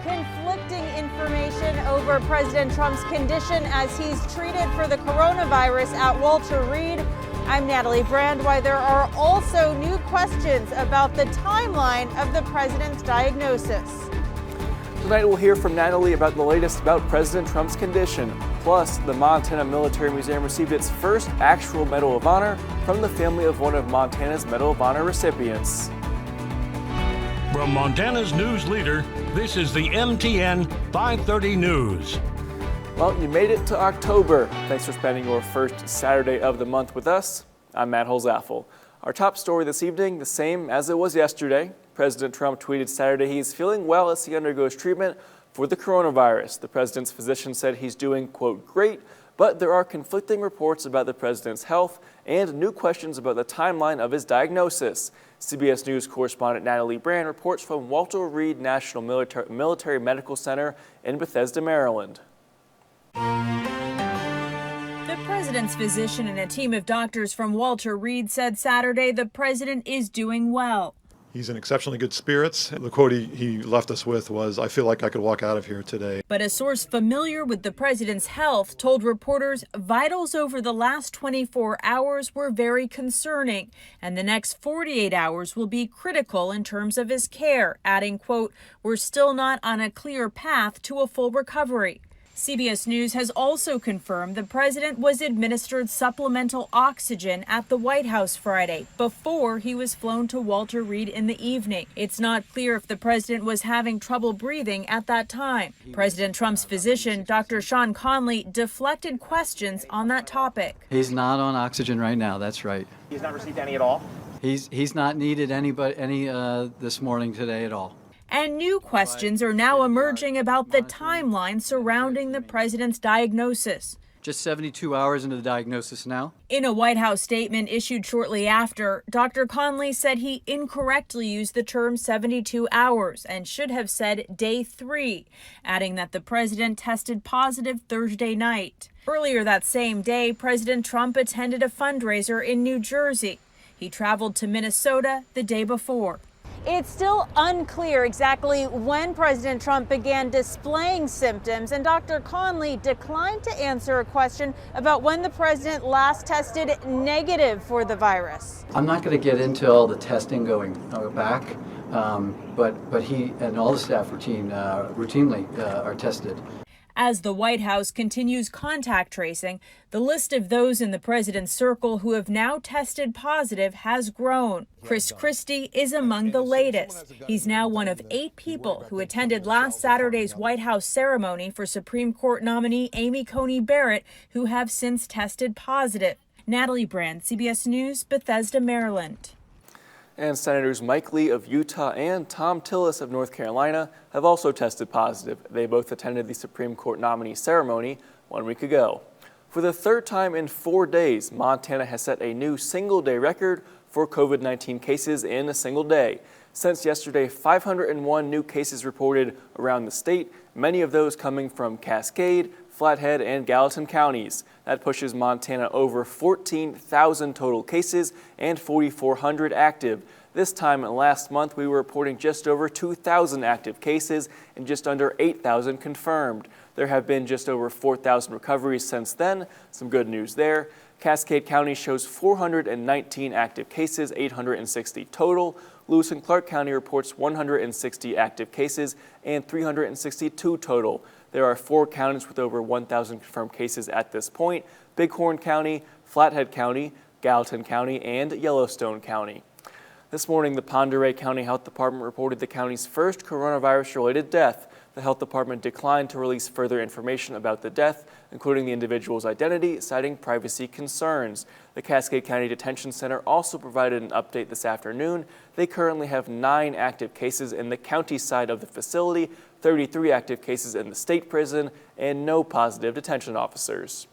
Conflicting information over President Trump's condition as he's treated for the coronavirus at Walter Reed. I'm Natalie Brand. Why there are also new questions about the timeline of the president's diagnosis. Tonight we'll hear from Natalie about the latest about President Trump's condition. Plus, the Montana Military Museum received its first actual Medal of Honor from the family of one of Montana's Medal of Honor recipients. From Montana's news leader, this is the MTN 530 News. Well, you made it to October. Thanks for spending your first Saturday of the month with us. I'm Matt Holzaffel. Our top story this evening, the same as it was yesterday. President Trump tweeted Saturday he's feeling well as he undergoes treatment for the coronavirus. The president's physician said he's doing, quote, great, but there are conflicting reports about the president's health and new questions about the timeline of his diagnosis. CBS News correspondent Natalie Brand reports from Walter Reed National Military Medical Center in Bethesda, Maryland. The president's physician and a team of doctors from Walter Reed said Saturday the president is doing well. He's in exceptionally good spirits. The quote he left us with was, "I feel like I could walk out of here today." But a source familiar with the president's health told reporters vitals over the last 24 hours were very concerning, and the next 48 hours will be critical in terms of his care, adding, quote, "We're still not on a clear path to a full recovery." CBS News has also confirmed the president was administered supplemental oxygen at the White House Friday before he was flown to Walter Reed in the evening. It's not clear if the president was having trouble breathing at that time. President Trump's physician, Dr. Sean Conley, deflected questions on that topic. He's not on oxygen right now, that's right. He's not received any at all? He's not needed any this morning today at all. And new questions are now emerging about the timeline surrounding the president's diagnosis. Just 72 hours into the diagnosis now. In a White House statement issued shortly after, Dr. Conley said he incorrectly used the term 72 hours and should have said day 3, adding that the president tested positive Thursday night. Earlier that same day, President Trump attended a fundraiser in New Jersey. He traveled to Minnesota the day before. It's still unclear exactly when President Trump began displaying symptoms, and Dr. Conley declined to answer a question about when the president last tested negative for the virus. I'm not going to get into all the testing going back, but he and all the staff routinely are tested. As the White House continues contact tracing, the list of those in the president's circle who have now tested positive has grown. Chris Christie is among the latest. He's now one of 8 people who attended last Saturday's White House ceremony for Supreme Court nominee Amy Coney Barrett, who have since tested positive. Natalie Brand, CBS News, Bethesda, Maryland. And Senators Mike Lee of Utah and Tom Tillis of North Carolina have also tested positive. They both attended the Supreme Court nominee ceremony 1 week ago. For the third time in 4 days, Montana has set a new single-day record for COVID-19 cases in a single day. Since yesterday, 501 new cases reported around the state, many of those coming from Cascade, Flathead, and Gallatin counties. That pushes Montana over 14,000 total cases and 4,400 active. This time last month, we were reporting just over 2,000 active cases and just under 8,000 confirmed. There have been just over 4,000 recoveries since then. Some good news there. Cascade County shows 419 active cases, 860 total. Lewis and Clark County reports 160 active cases and 362 total. There are 4 counties with over 1,000 confirmed cases at this point: Bighorn County, Flathead County, Gallatin County, and Yellowstone County. This morning, the Pend Oreille County Health Department reported the county's first coronavirus-related death. The health department declined to release further information about the death, including the individual's identity, citing privacy concerns. The Cascade County Detention Center also provided an update this afternoon. They currently have 9 active cases in the county side of the facility, 33 active cases in the state prison, and no positive detention officers.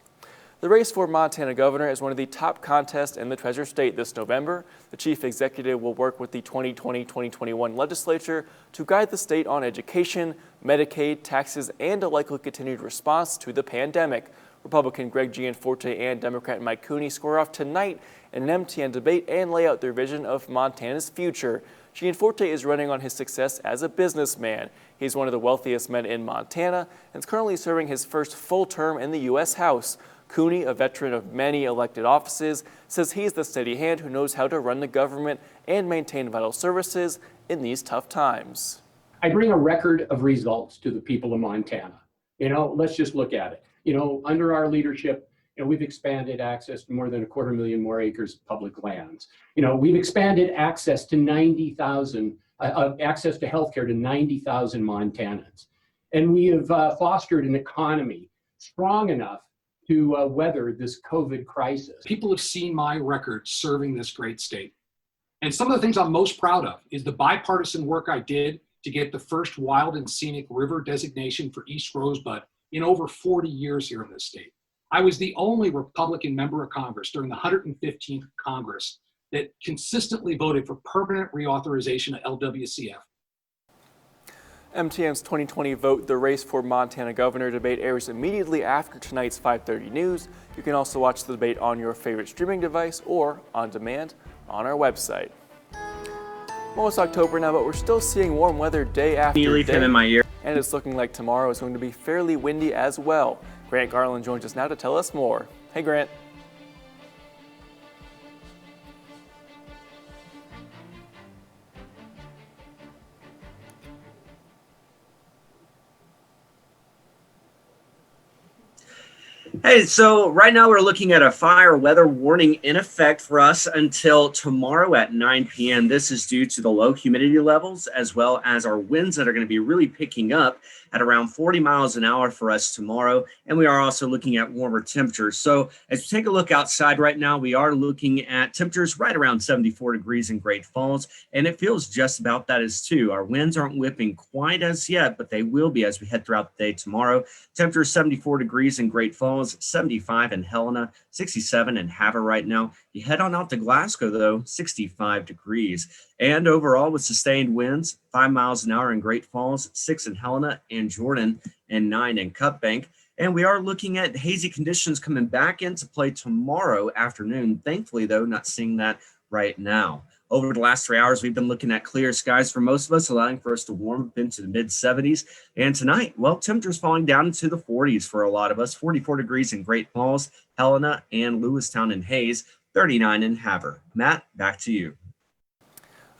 The race for Montana governor is one of the top contests in the Treasure State this November. The chief executive will work with the 2020-2021 legislature to guide the state on education, Medicaid, taxes, and a likely continued response to the pandemic. Republican Greg Gianforte and Democrat Mike Cooney square off tonight in an MTN debate and lay out their vision of Montana's future. Gianforte is running on his success as a businessman. He's one of the wealthiest men in Montana and is currently serving his first full term in the U.S. House. Cooney, a veteran of many elected offices, says he's the steady hand who knows how to run the government and maintain vital services in these tough times. I bring a record of results to the people of Montana. Let's just look at it. Under our leadership, we've expanded access to more than 250,000 more acres of public lands. We've expanded access to 90,000, access to healthcare to 90,000 Montanans. And we have fostered an economy strong enough to weather this COVID crisis. People have seen my record serving this great state. And some of the things I'm most proud of is the bipartisan work I did to get the first wild and scenic river designation for East Rosebud in over 40 years here in this state. I was the only Republican member of Congress during the 115th Congress that consistently voted for permanent reauthorization of LWCF. MTN's 2020 Vote the Race for Montana Governor debate airs immediately after tonight's 5:30 news. You can also watch the debate on your favorite streaming device or on demand on our website. Almost October now, but we're still seeing warm weather day after day. And it's looking like tomorrow is going to be fairly windy as well. Grant Garland joins us now to tell us more. Hey, Grant. Hey, so right now we're looking at a fire weather warning in effect for us until tomorrow at 9 p.m. This is due to the low humidity levels as well as our winds that are going to be really picking up at around 40 miles an hour for us tomorrow. And we are also looking at warmer temperatures. So as we take a look outside right now, we are looking at temperatures right around 74 degrees in Great Falls. And it feels just about that as too. Our winds aren't whipping quite as yet, but they will be as we head throughout the day tomorrow. Temperature 74 degrees in Great Falls, 75 in Helena, 67 in Havre right now. You head on out to Glasgow, though, 65 degrees. And overall, with sustained winds, 5 miles an hour in Great Falls, 6 in Helena and Jordan, and 9 in Cut Bank. And we are looking at hazy conditions coming back into play tomorrow afternoon. Thankfully, though, not seeing that right now. Over the last 3 hours, we've been looking at clear skies for most of us, allowing for us to warm up into the mid-70s. And tonight, well, temperatures falling down into the 40s for a lot of us. 44 degrees in Great Falls, Helena, and Lewistown and Hayes, 39 in Havre. Matt, back to you.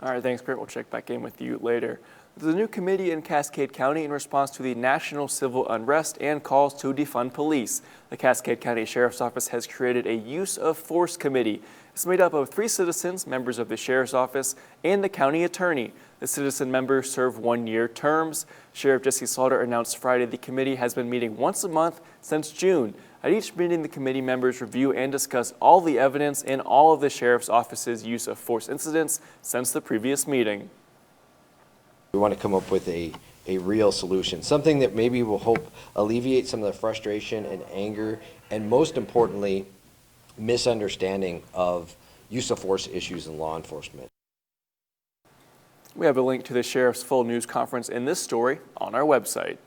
All right, thanks, Grant. We'll check back in with you later. There's a new committee in Cascade County in response to the national civil unrest and calls to defund police. The Cascade County Sheriff's Office has created a use of force committee. It's made up of 3 citizens, members of the Sheriff's Office, and the county attorney. The citizen members serve 1-year terms. Sheriff Jesse Slaughter announced Friday the committee has been meeting once a month since June. At each meeting, the committee members review and discuss all the evidence in all of the Sheriff's Office's use of force incidents since the previous meeting. We want to come up with a real solution, something that maybe will help alleviate some of the frustration and anger, and most importantly, misunderstanding of use of force issues in law enforcement. We have a link to the Sheriff's full news conference in this story on our website.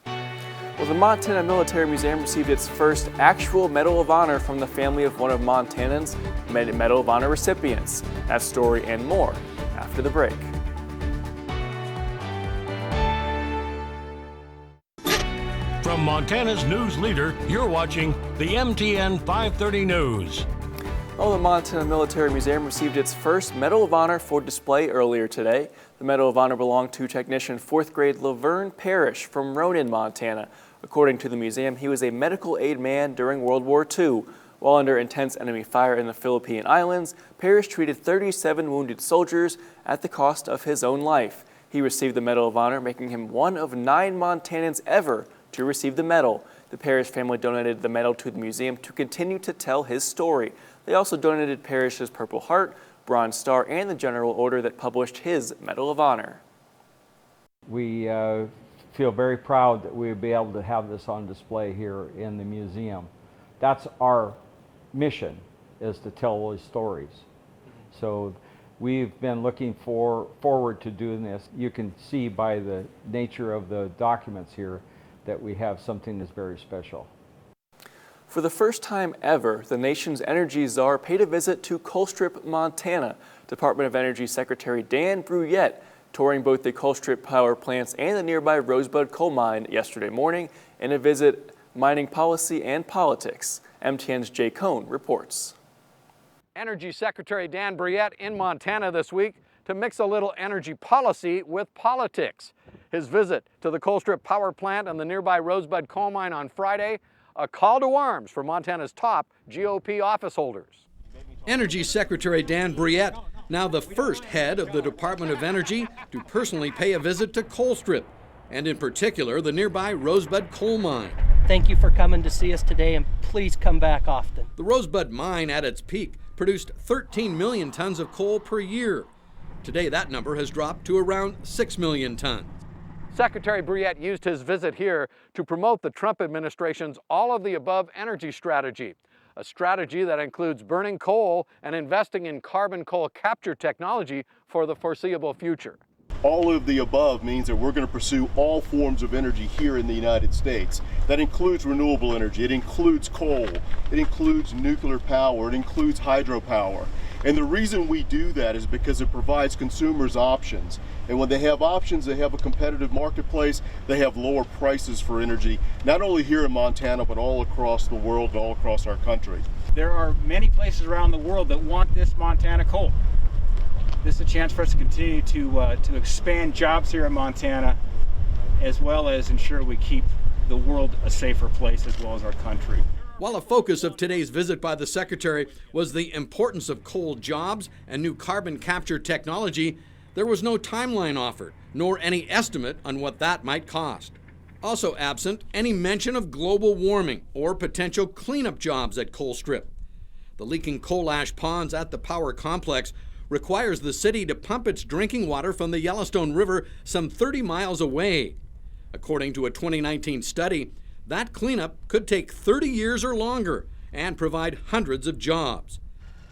Well, the Montana Military Museum received its first actual Medal of Honor from the family of one of Montanans' Medal of Honor recipients. That story and more after the break. From Montana's news leader, you're watching the MTN 530 News. Well, the Montana Military Museum received its first Medal of Honor for display earlier today. The Medal of Honor belonged to technician 4th grade Laverne Parrish from Ronan, Montana. According to the museum, he was a medical aid man during World War II. While under intense enemy fire in the Philippine Islands, Parrish treated 37 wounded soldiers at the cost of his own life. He received the Medal of Honor, making him one of 9 Montanans ever to receive the medal. The Parrish family donated the medal to the museum to continue to tell his story. They also donated Parrish's Purple Heart, Bronze Star, and the General Order that published his Medal of Honor. We feel very proud that we'll be able to have this on display here in the museum. That's our mission, is to tell those stories. So we've been looking forward to doing this. You can see by the nature of the documents here that we have something that's very special. For the first time ever, the nation's energy czar paid a visit to Colstrip, Montana. Department of Energy Secretary Dan Brouillette touring both the Colstrip power plants and the nearby Rosebud coal mine yesterday morning in a visit mining policy and politics. MTN's Jay Cohn reports. Energy Secretary Dan Brouillette in Montana this week to mix a little energy policy with politics. His visit to the Colstrip power plant and the nearby Rosebud coal mine on Friday, a call to arms for Montana's top GOP office holders. Energy Secretary Dan Brouillette, now the first head of the Department of Energy to personally pay a visit to Colstrip, and in particular the nearby Rosebud coal mine. Thank you for coming to see us today, and please come back often. The Rosebud mine at its peak produced 13 million tons of coal per year. Today that number has dropped to around 6 million tons. Secretary Brouillette used his visit here to promote the Trump administration's all-of-the-above energy strategy, a strategy that includes burning coal and investing in carbon coal capture technology for the foreseeable future. All of the above means that we're going to pursue all forms of energy here in the United States. That includes renewable energy, it includes coal, it includes nuclear power, it includes hydropower. And the reason we do that is because it provides consumers options. And when they have options, they have a competitive marketplace, they have lower prices for energy, not only here in Montana, but all across the world and all across our country. There are many places around the world that want this Montana coal. This is a chance for us to continue to expand jobs here in Montana, as well as ensure we keep the world a safer place as well as our country. While a focus of today's visit by the Secretary was the importance of coal jobs and new carbon capture technology, there was no timeline offered, nor any estimate on what that might cost. Also absent, any mention of global warming or potential cleanup jobs at Colstrip. The leaking coal ash ponds at the power complex requires the city to pump its drinking water from the Yellowstone River some 30 miles away. According to a 2019 study, that cleanup could take 30 years or longer and provide hundreds of jobs.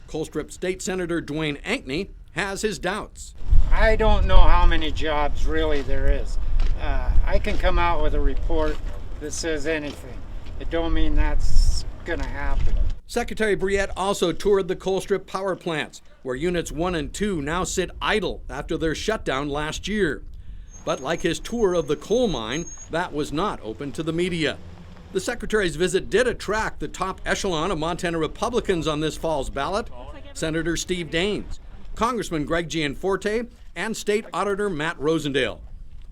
Colstrip State Senator Dwayne Ankney has his doubts. I don't know how many jobs really there is. I can come out with a report that says anything. It don't mean that's going to happen. Secretary Brouillette also toured the Colstrip power plants, where units 1 and 2 now sit idle after their shutdown last year. But like his tour of the coal mine, that was not open to the media. The Secretary's visit did attract the top echelon of Montana Republicans on this fall's ballot: Senator Steve Daines, Congressman Greg Gianforte, and State Auditor Matt Rosendale,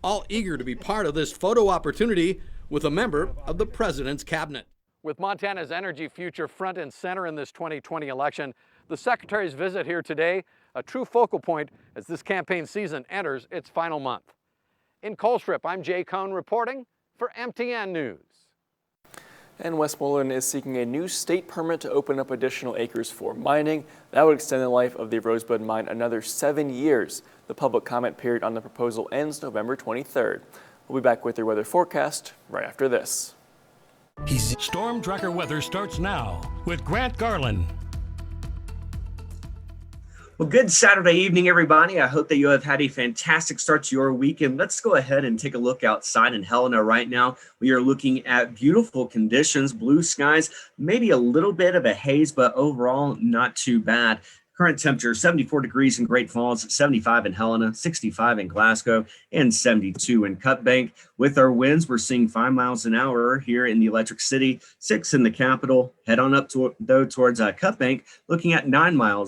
all eager to be part of this photo opportunity with a member of the President's cabinet. With Montana's energy future front and center in this 2020 election, the Secretary's visit here today, a true focal point as this campaign season enters its final month. In Colstrip, I'm Jay Cohn reporting for MTN News. And Westmoreland is seeking a new state permit to open up additional acres for mining. That would extend the life of the Rosebud mine another 7 years. The public comment period on the proposal ends November 23rd. We'll be back with your weather forecast right after this. Storm Tracker weather starts now with Grant Garland. Well, good Saturday evening, everybody. I hope that you have had a fantastic start to your weekend. Let's go ahead and take a look outside in Helena right now. We are looking at beautiful conditions, blue skies, maybe a little bit of a haze, but overall not too bad. Current temperature 74 degrees in Great Falls, 75 in Helena, 65 in Glasgow, and 72 in Cut Bank. With our winds, we're seeing 5 miles an hour here in the Electric City, 6 in the capital. Head on up towards Cut Bank, looking at 9 mile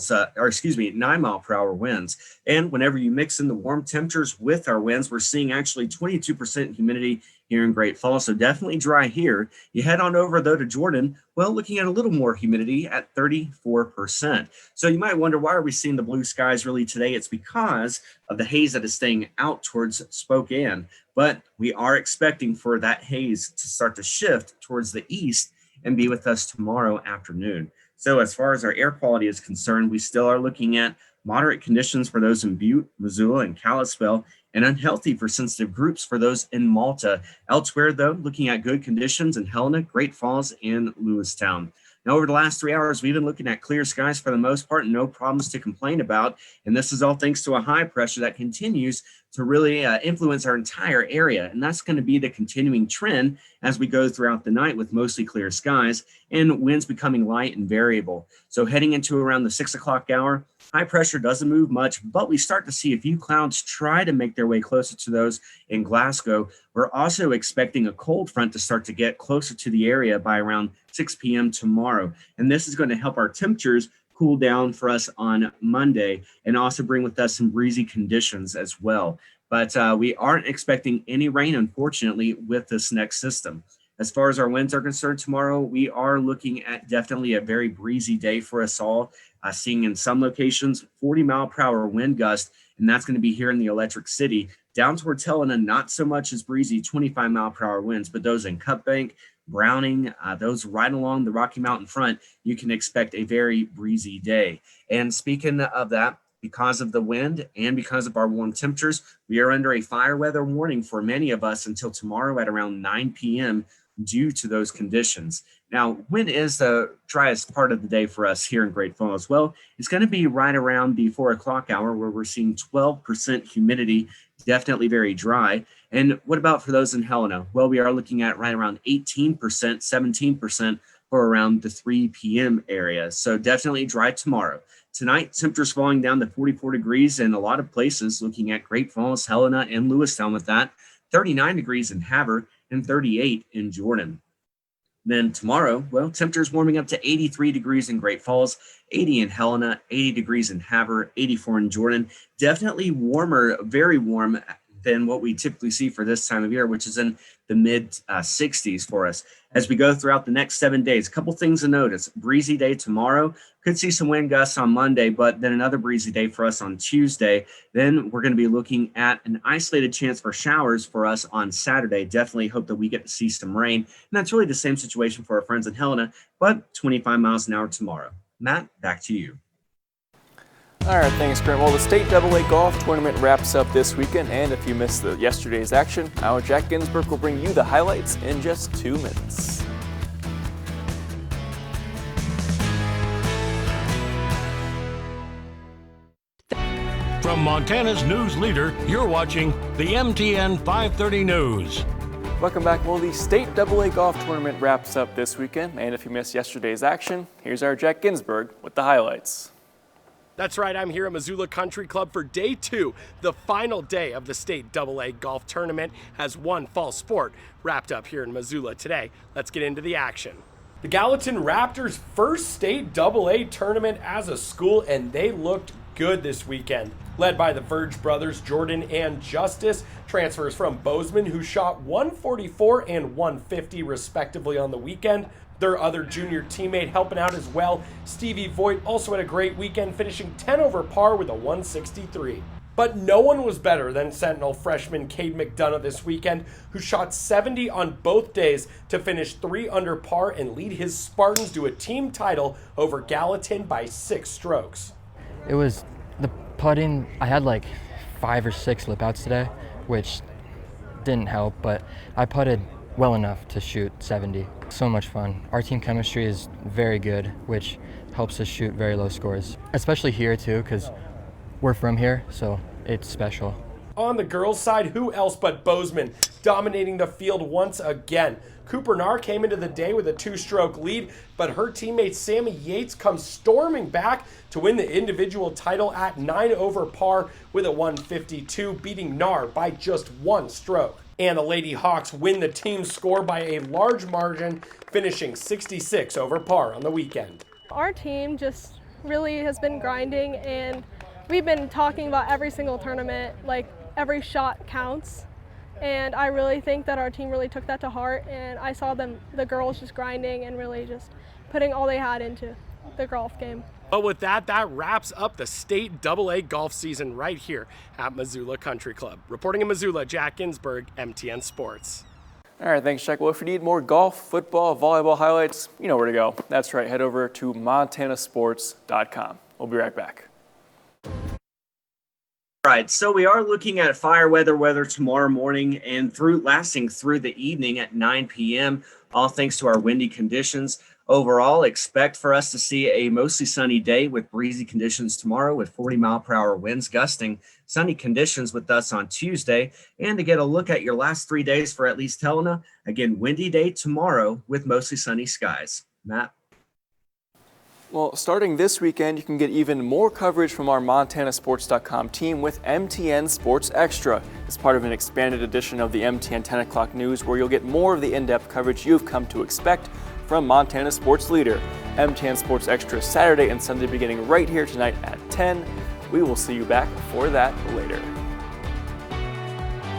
per hour winds. And whenever you mix in the warm temperatures with our winds, we're seeing actually 22% humidity here in Great Falls, so definitely dry here. You head on over, though, to Jordan, well, looking at a little more humidity at 34%. So you might wonder, why are we seeing the blue skies really today? It's because of the haze that is staying out towards Spokane, but we are expecting for that haze to start to shift towards the east and be with us tomorrow afternoon. So as far as our air quality is concerned, we still are looking at moderate conditions for those in Butte, Missoula, and Kalispell, and unhealthy for sensitive groups for those in Malta. Elsewhere, though, looking at good conditions in Helena, Great Falls, and Lewistown. Now, over the last 3 hours, we've been looking at clear skies for the most part, no problems to complain about. And this is all thanks to a high pressure that continues to really influence our entire area. And that's going to be the continuing trend as we go throughout the night with mostly clear skies and winds becoming light and variable. So heading into around the 6 o'clock hour, High pressure doesn't move much, but we start to see a few clouds try to make their way closer to those in Glasgow. We're also expecting a cold front to start to get closer to the area by around 6 p.m. tomorrow. And this is going to help our temperatures cool down for us on Monday and also bring with us some breezy conditions as well. But we aren't expecting any rain, unfortunately, with this next system. As far as our winds are concerned tomorrow, we are looking at definitely a very breezy day for us all, seeing in some locations 40-mile-per-hour wind gust, and that's going to be here in the Electric City. Down towards Helena, not so much as breezy 25-mile-per-hour winds, but those in Cut Bank, Browning, those right along the Rocky Mountain front, you can expect a very breezy day. And speaking of that, because of the wind and because of our warm temperatures, we are under a fire weather warning for many of us until tomorrow at around 9 p.m. due to those conditions. Now, when is the driest part of the day for us here in Great Falls? Well, it's going to be right around the 4 o'clock hour where we're seeing 12% humidity, definitely very dry. And what about for those in Helena? Well, we are looking at right around 18%, 17% for around the 3 p.m. area. So definitely dry tomorrow. Tonight, temperatures falling down to 44 degrees in a lot of places, looking at Great Falls, Helena, and Lewistown with that. 39 degrees in Havre and 38 in Jordan. Then tomorrow, well, temperatures warming up to 83 degrees in Great Falls, 80 in Helena, 80 degrees in Havre, 84 in Jordan. Definitely warmer, very warm than what we typically see for this time of year, which is in the mid 60s for us. As we go throughout the next 7 days, a couple things to notice. Breezy day tomorrow. Could see some wind gusts on Monday, but then another breezy day for us on Tuesday. Then we're going to be looking at an isolated chance for showers for us on Saturday. Definitely hope that we get to see some rain. And that's really the same situation for our friends in Helena, but 25 miles an hour tomorrow. Matt, back to you. All right, thanks, Grant. Well, the State AA Golf Tournament wraps up this weekend, and if you missed yesterday's action, our Jack Ginsburg will bring you the highlights in just 2 minutes. From Montana's news leader, you're watching the MTN 530 News. Welcome back. Well, the State AA Golf Tournament wraps up this weekend, and if you missed yesterday's action, here's our Jack Ginsburg with the highlights. That's right, I'm here at Missoula Country Club for day 2. The final day of the State AA Golf Tournament has one fall sport wrapped up here in Missoula today. Let's get into the action. The Gallatin Raptors' first State AA tournament as a school, and they looked good this weekend. Led by the Verge brothers, Jordan and Justice, transfers from Bozeman, who shot 144 and 150 respectively on the weekend. Their other junior teammate helping out as well, Stevie Voigt, also had a great weekend, finishing 10 over par with a 163. But no one was better than Sentinel freshman Cade McDonough this weekend, who shot 70 on both days to finish 3 under par and lead his Spartans to a team title over Gallatin by 6 strokes. It was the putting. I had like 5 or 6 lip outs today, which didn't help, but I putted well enough to shoot 70. So much fun. Our team chemistry is very good, which helps us shoot very low scores, especially here too, because we're from here, so it's special. On the girls' side, who else but Bozeman dominating the field once again. Cooper Narr came into the day with a 2-stroke lead, but her teammate Sammy Yates comes storming back to win the individual title at 9 over par with a 152, beating Narr by just 1 stroke. And the Lady Hawks win the team score by a large margin, finishing 66 over par on the weekend. Our team just really has been grinding, and we've been talking about every single tournament, like every shot counts. And I really think that our team really took that to heart, and I saw the girls just grinding and really just putting all they had into the golf game. But with that wraps up the State AA golf season right here at Missoula Country Club. Reporting in Missoula, Jack Ginsburg, MTN Sports. All right, thanks, Jack. Well, if you need more golf, football, volleyball highlights, you know where to go. That's right, head over to montanasports.com. We'll be right back. Right, so we are looking at fire weather tomorrow morning and lasting through the evening at 9 p.m., all thanks to our windy conditions. Overall, expect for us to see a mostly sunny day with breezy conditions tomorrow with 40-mile-per-hour winds gusting. Sunny conditions with us on Tuesday. And to get a look at your last 3 days for at least Helena, again, windy day tomorrow with mostly sunny skies. Matt? Well, starting this weekend, you can get even more coverage from our MontanaSports.com team with MTN Sports Extra. It's part of an expanded edition of the MTN 10 o'clock news where you'll get more of the in-depth coverage you've come to expect from Montana sports leader. MTN Sports Extra Saturday and Sunday beginning right here tonight at 10. We will see you back for that later.